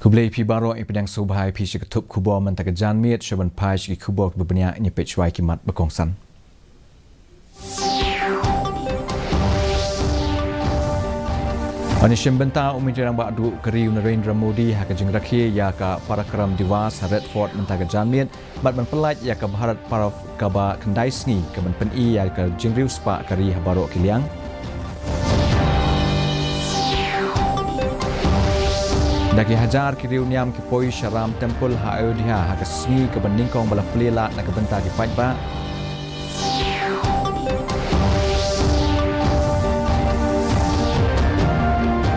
Kublai pi baro ipedang subhai pi shiketup kubo mentaka janmiet shaban pai shiki kubo bebenyak nyepechwai kimat bekongsan. Anishim benta umidirang ba'du keri Narendra Modi haka jing rakhi ya ka parakram diwas Redford mentaka janmiet bat menpelat ya ka Bharat Paraf kaba kendai sni ka menpeni ya ka jingriu spa kari habaro kiliang. Dagi hajar kiriu niam ki poi sharam temple ha Ayodhya ha ka sni ka bandingkong bala pelela na ka benta ki pajba.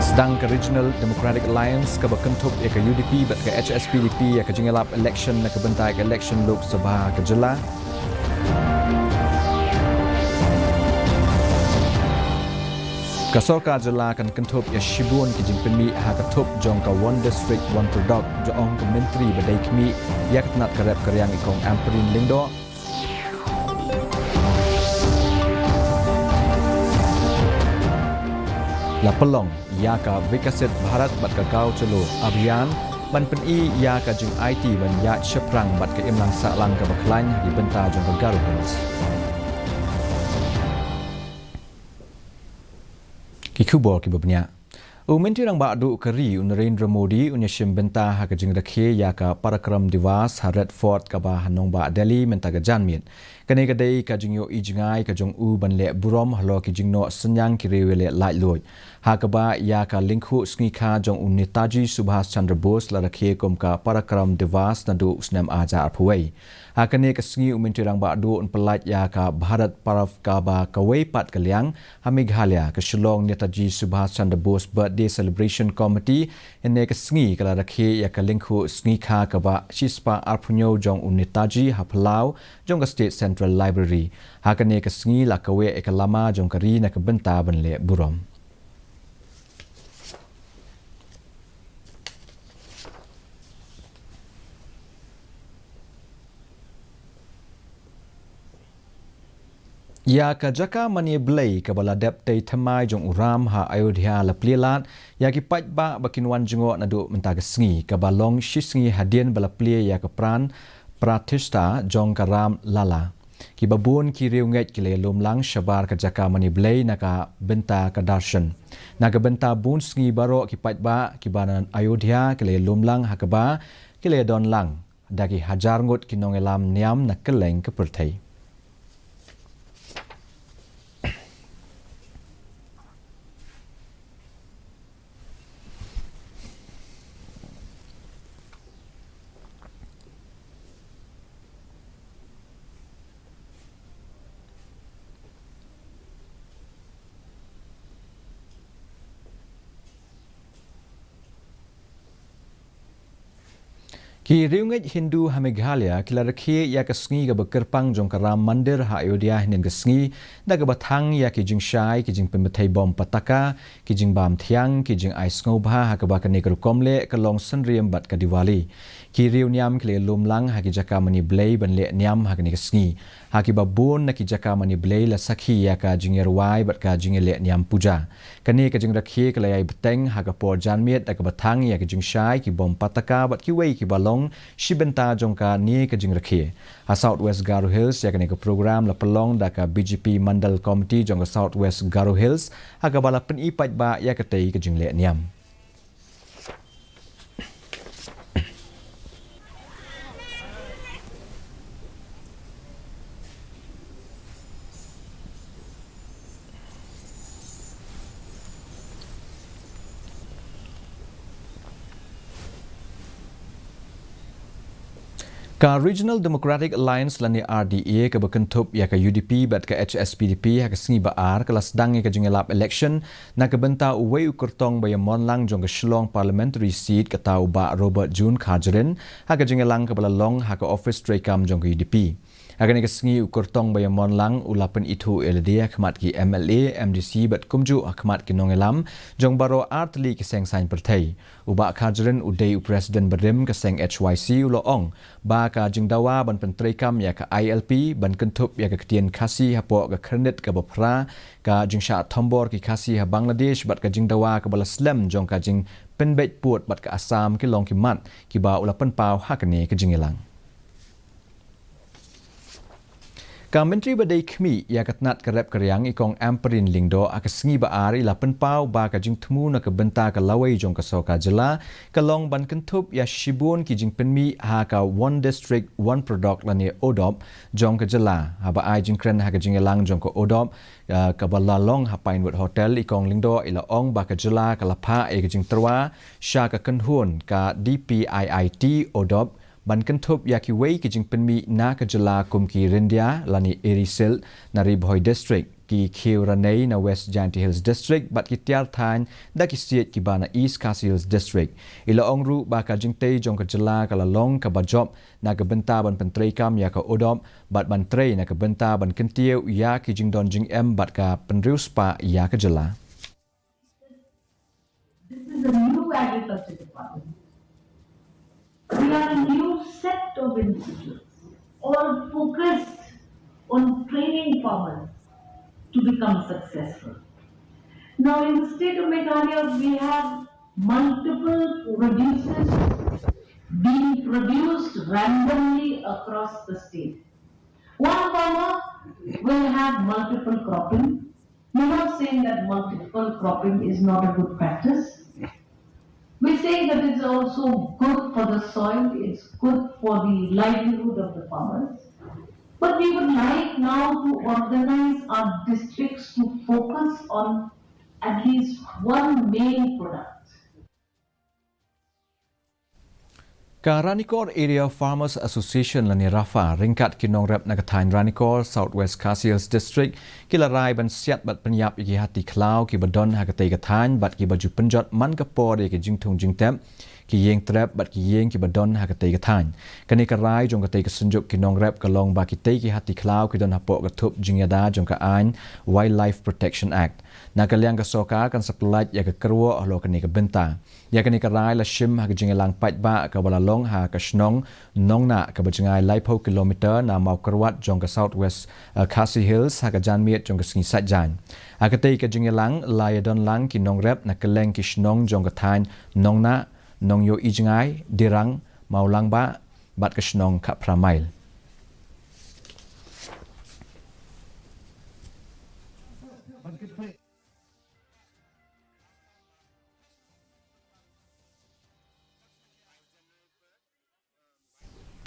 Sedang ke Regional Democratic Alliance ke berkentup ya ke UDP bat ke HSPDP ya ke jingelap election na ke bentai ke election Lok Sabha ke jela. Kasorka jela kan kentup ya Shibun ki jingpeni ha ketup jong ka one district one product jong ke menteri badai kemi ya ketnat karep karyang ikong Amperin Lindo. La pelong ya ka Vikasit Bharat bat ka kau celo abhiyan ban peni ya ka jing IT ban ya sheprang bat ka imlang saklang ka baklan di benta jong ka Garu Hills. Kikubo ki babnya Menteri rang ba'du keri Narendra Modi unyashim benta ha ka jing rakhe ya ka parakram diwas Redford ka ba hanong ba Delhi menta ka janmiet kane ka dei ka jing yo ijngai ka jong u ban le burom halo ki jing no senyang ki rewele lai loi ha ka ba ya ka lingkhu sngi kha jong u Netaji Subhas Chandra Bose la rakhe kom ka parakram diwas na du snam aja arpwei ha kane ka sngi Menteri rang ba'du un pelat ya ka Bharat Paraf ka ba ka wei pat ka liang ha Meghalaya ka Shillong Netaji Subhas Chandra Bose Birthday Celebration Committee ene ka sngi kala rakhe ya ka lingkhu sngi kha ka ba shispa arpunyo jong u Netaji ha Palau jong ka State Central Library ha kane ka sngi la ka we e ka lama jong ka ri na ka benta ban le burom. Ya ka jaka mani blai ka bala deptai thamai jong uram ha Ayodhya la plelat ya ki pajba bakinwan jingo na du menta ka sngi ka balong shisngi hadien bala ple ya ka pran pratishta jong ka ram lala ki babun ki riunget ki le lumlang shabar ka jaka mani blai na ka benta ka darshan na ka benta bun sngi baro ki pajba ki banan Ayodhya ki le lumlang ha ka ba ki le don lang dagi hajar ngut ki nongelam niam na keleng ka perthai. Ki riunget Hindu ha Meghalaya kila rakhe ya ka sngi ga bekerpang jong ka Ram Mandir ha Ayodhya hinen ka sngi da ga bathang ya ki jing shai ki jing pemethai bom pataka ki jing bam thiang ki jing ais ngobha ha ka ba ka ne ka komle ka long sanriem bat ka Diwali ki riu niam kle lumlang ha ki jaka mani blai ban le niam ha ka ne ka sngi ha ki babun na ki jaka mani blai la sakhi ya ka jingerwai bat ka jingele niam puja kane ka jing rakhe kla yai beteng ha ka por janmiet da ka bathang ya ki jing shai ki bom pataka bat ki wei ki balong Shibenta jongka ni ke jing rakhe ha Southwest Garu Hills ya kane ke program la pelong da ka BJP Mandal Committee jongka Southwest Garu Hills ha ka bala pen ipat ba ya ke tei ke jing le niam. Ka Regional Democratic Alliance lani RDA ka berkentup ya ka UDP bat ka HSPDP ha ka sngi baar kala sedang ka jingelap election na ka benta uwei ukurtong baya monlang jong ka Shillong parliamentary seat ka tau ba Robert June Khajarin ha ka jingelang ka balalong ha ka office trekam jong ka UDP Akan kesengi ukur tong bayamon lang ulapan itu LDA khmat ki MLA MDC bat kumju khmat ki nongelam jong baro artli ki seng sain perthai uba khajren udai presiden berem ke seng HYC uloong ba ka jingdawa ban pentrai kam ya ka ILP ban kentup ya ka ketien Khasi hapo ka kredit ka bapra ka jingsha thombor ki Khasi ha Bangladesh bat ka jingdawa ka balaslam jong ka jing penbet puat bat ka Assam ki long ki mat ki ba ulapan pau hakane ka jingilang. Ka Menteri Badai Khmi ya katnat karep karyang ikong amperin lingdo akasengi ba ari la penpau ba ka jing temu na ka benta ka lawai jong ka soka jela ka long ban kentup ya shibun ki jing penmi ha ka one district one product la ni odop jong ka jela ha ba ai jing kren ha ka jing elang jong ka odop ka balalong ha Pinewood Hotel ikong lingdo ila ong ba ka jela ka lapa e ka jing terwa sha ka kenhun ka DPIIT odop ban kentup ya ki wei ki jing penmi na ka jela kum ki Rindia lani Erisil na Ribhoi district ki Khiranei na West Jainti Hills district bat ki tiar than da ki siet ki bana East Khasi Hills district ila ongru ba ka jing tei jong ka jela ka lalong ka bajop na ka benta ban pentrei kam ya ka odop bat ban trei na ka benta ban kentiu ya ki jing don jing em bat ka penriu spa ya ka jela. This is a new agriculture department. We are a new set of institutes, all focused on training farmers to become successful. Now, in the state of Meghalaya, we have multiple producers being produced randomly across the state. One farmer will have multiple cropping. We're not saying that multiple cropping is not a good practice. We're saying that it's also good for the soil, it's good for the livelihood of the farmers. But we would like now to organize our districts to focus on at least one main product. Ka Ranikor Area Farmers Association lani Rafa ringkat kinong rep nagatain Ranikor Southwest Khasi Hills District kila rai ban siat bat penyap iki hati klau ki badon hagatai gatain bat ki baju penjot man kapor ki jingtung jingtep ki yeng trap bat ki yeng ki badon hagatai gatain kani ka rai jong gatai ka sunjuk kinong rep kalong ba ki tei ki hati klau ki don hapok gatup jingyada jong ka ain Wildlife Protection Act nakaliang ka soka kan sepelat ya ka kerwo ahlo kani ka benta ya kani ka rai la shim ha jingelang pat ba ka balalong ha ka snong nong na ka bajengai laipo kilometer na mau kerwat jong ka Southwest Khasi Hills ha ka janmiet jong ka singi satjan akatai ka jingelang layadon lang ki nong rep na keleng ki snong jong ka thain nong na nong yo ijengai dirang mau lang ba bat ka snong ka pramail.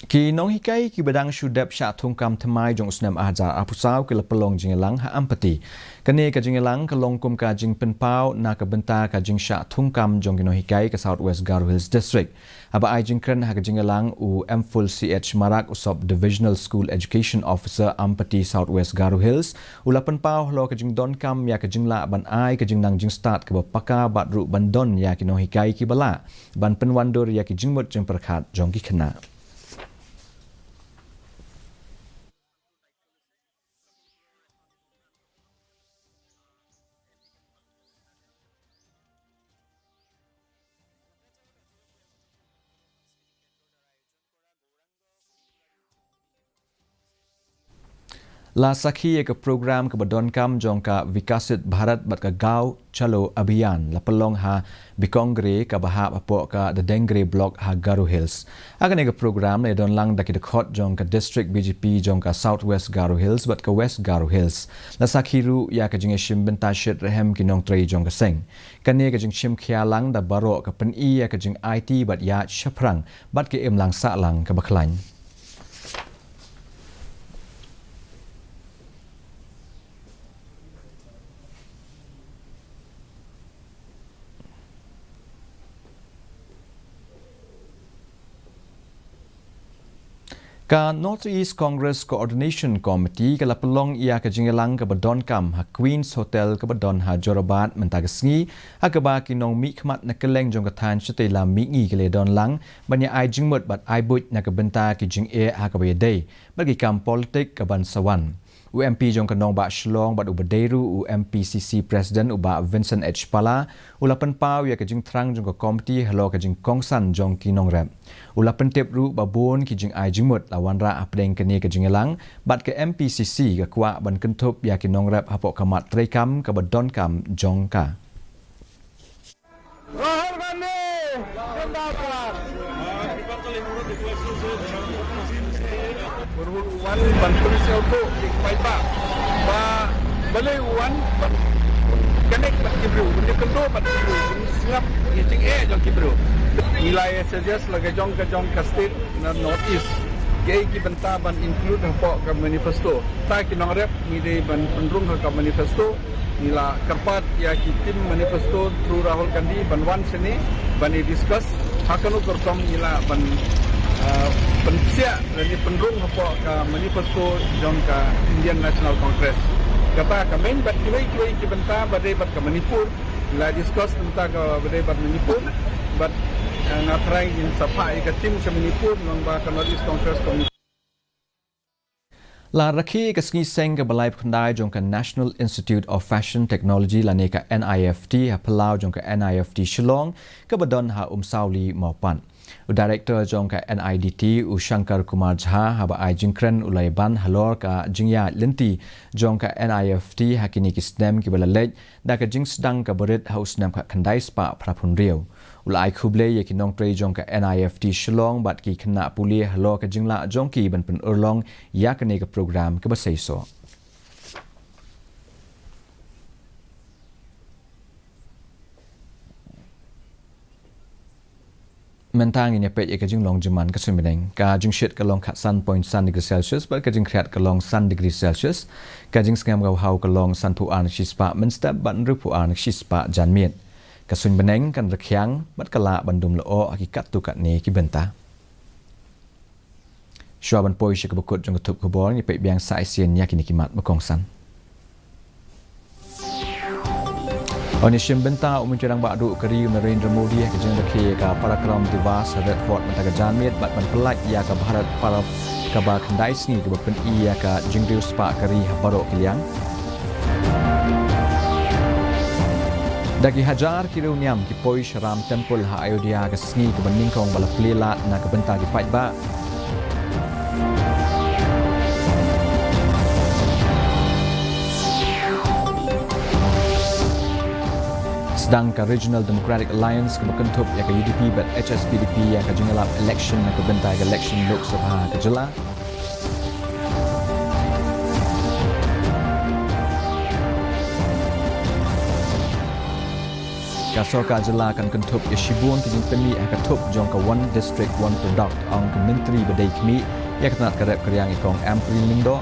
Ki nong hikai ki badang shudap sha thungkam thamai jong usnam ahjar apusau ki lapelong jingelang ha ampati kane ka jingelang ka longkum ka jing penpau na ka benta ka jing sha thungkam jong nong hikai ka Southwest Garo Hills district aba ai jingkren ha ka jingelang u mful ch marak usop divisional school education officer ampati Southwest Garo Hills ula penpau lo ka jing don kam ya ka jingla ban ai ka jing nang jing start ka bapaka bat ru ban don ya ki nong hikai ki bala ban penwandur ya ki jingmut jing perkhat jong ki khana. La sakhi ek program ke badon kam jong ka Vikasit Bharat bat ka gau chalo abhiyan la pelong ha bikongre ka bahap apo ka the Dengre block ha Garo Hills akan ek program le don lang daki dekhot jong ka district BJP jong ka Southwest Garo Hills bat ka West Garo Hills la sakhi ru ya ka jing shim benta shit rehem kinong trei jong ka seng kan ne ka jing shim khialang da baro ka pen I ya ka jing IT bat ya shaprang bat ke em lang sa lang ka baklan. Ka North East Congress Coordination Committee kala pelong ia ka jingelang ka badon kam ha Queen's Hotel ka badon ha Jorabat mentagasngi ha ka ba kinong mi khmat na keleng jong ka than chute la mi ngi kele don lang banya ai jingmut bat ai buit na ka benta ki jing e ha ka day bagi kam politik ka ban sawan UMP jong kanong ba shlong bat ubaderu UMPCC President uba Vincent H Pala ulapan pau ya ka jing trang jong ka committee halo ka jing kongsan jong kinong rap ulapan tep ru babon ki jing ai jingmut lawan ra apdeng kene ka jingelang bat ke MPCC ka kwa ban kentup ya kinong rap hapok kamat trekam ka badon kam jong ka Wan bantu siapa di Paipa, balai wan connect bat kibru, benda kendo bat kibru, singap ngicing jong kibru. Nilai saja sebagai jong ke state na North East. Kaya ki benta ban include hapok ke manifesto. Tak kinong rep mide ban pendrung ke manifesto. Nila kerpat ya ki tim manifesto through Rahul Gandhi ban wan sini ban discuss hakanu kertom nila ban pensiak dari pendrung apa ke manifesto jong ke Indian National Congress. Kata kami bat kiwai ki benta badai bat ke Manipur la discuss tentang ke badai bat Manipur bat ngatrai in sapa ke tim se Manipur nang ba ke North East Congress Committee. La rakhi ka sngi seng ka balai khandai jong ka National Institute of Fashion Technology la ne ka NIFT ha palau jong ka NIFT Shillong ka badon ha sauli maupan Director jong ka NIDT Shankar Kumar Jha ha ba ai jingkren ulai ban halor ka jingya lenti jong ka NIFT ha kini ki snem ki balalej da ka jing sedang ka berit ha usnam ka khandai spa prapun riau ulai khuble ye ki nong trei jong ka NIFT Shillong bat ki khna puli halor ka jingla jong ki ban pen urlong ya ka ne ka program ka basaiso mentang ini pek ka jing long jaman ka sumineng ka jing shit ka long khat san point san degree celsius ba ka jing khrat ka long san degree celsius ka jing skam ga hau ka long san pu an shispa men step ban ru pu an shispa jan miet ka sun beneng kan rakhyang bat kala bandum lo hakikat tu kat ne ki benta shwaban poi shi ka bakut jong tup ko bor ni pek biang sai sien yak ni kimat bakong san Onishim benta umuncerang bakdu keri Narendra Modi ke jeng rakhi ka parakram divas Red Fort mentaga janmit bat ban pelak ya ka Bharat para ka ba khandai sngi ke ban i ya ka jingriu spa keri habaro kiliang dagi hajar kiru niam ki poi sharam temple ha Ayodhya ka sngi ke ban ningkong bala plela na ka benta ki pai ba sedang ka Regional Democratic Alliance ke berkentup ya ke UDP bat HSPDP yang ke jengelap election na ke bentai ke election Lok Sabha ke jela kasor ka jela kan kentup ya shibun ke jingpeni ya ke tup jong ke one district one product ong ke menteri badai kemi ya ke tanat kerep keriang ikong ampri lingdo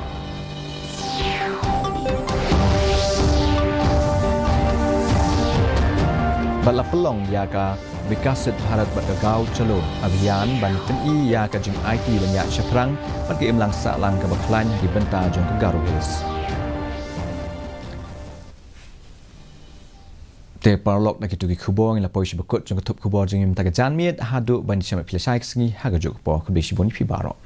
Bala pelong ya ka Vikasit Bharat Batagau Chalo Abhiyan ban PNI ya ka jing IT banyak syaprang ban ke imlang saklang ke baklan di benta jong ke Garo Hills. Te parlok na kitu ki kubong la poi bakut jong ke tup kubor jing im ta ka janmiet hadu ban di syam pilai sai sngi ha ga jok po ku be shibon pi baro.